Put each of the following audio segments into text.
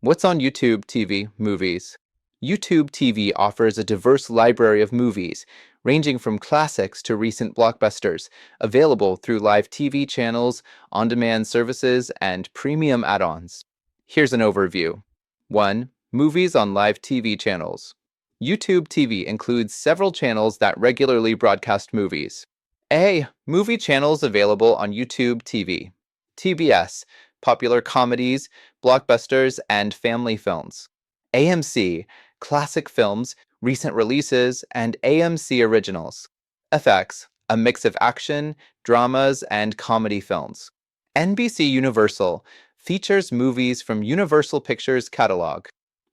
What's on YouTube TV Movies? YouTube TV offers a diverse library of movies, ranging from classics to recent blockbusters, available through live TV channels, on-demand services, and premium add-ons. Here's an overview. 1. Movies on live TV channels. YouTube TV includes several channels that regularly broadcast movies. A. Movie channels available on YouTube TV. TBS, popular comedies, blockbusters, and family films. AMC, classic films, recent releases, and AMC originals. FX, a mix of action, dramas, and comedy films. NBC Universal, features movies from Universal Pictures catalog.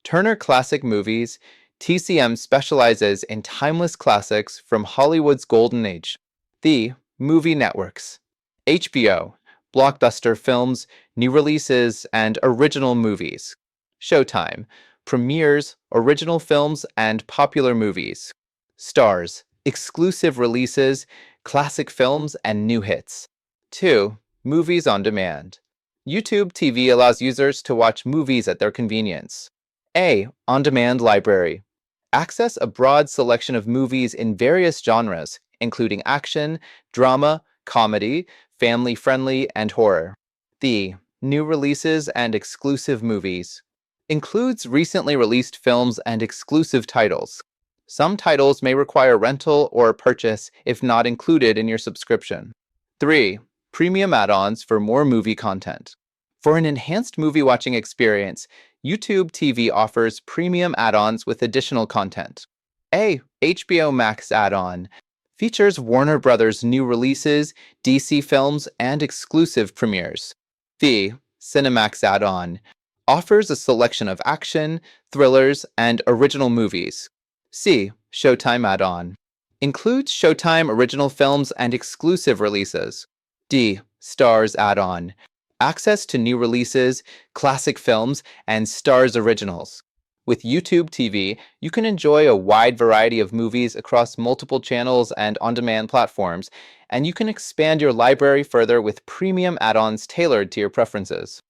Turner Classic Movies, TCM specializes in timeless classics from Hollywood's golden age. The Movie Networks. HBO, blockbuster films, new releases, and original movies. Showtime, premieres, original films, and popular movies. Stars, exclusive releases, classic films, and new hits. 2. Movies on demand. YouTube TV allows users to watch movies at their convenience. A. On-demand library. Access a broad selection of movies in various genres, including action, drama, comedy, family-friendly, and horror. The New releases and exclusive movies. Includes recently released films and exclusive titles. Some titles may require rental or purchase if not included in your subscription. 3. Premium add-ons for more movie content. For an enhanced movie-watching experience, YouTube TV offers premium add-ons with additional content. A. HBO Max add-on. Features Warner Brothers' new releases, DC films, and exclusive premieres. The Cinemax add-on. Offers a selection of action, thrillers, and original movies. C. Showtime add-on. Includes Showtime original films and exclusive releases. D. Stars add-on. Access to new releases, classic films, and Stars originals. With YouTube TV, you can enjoy a wide variety of movies across multiple channels and on-demand platforms, and you can expand your library further with premium add-ons tailored to your preferences.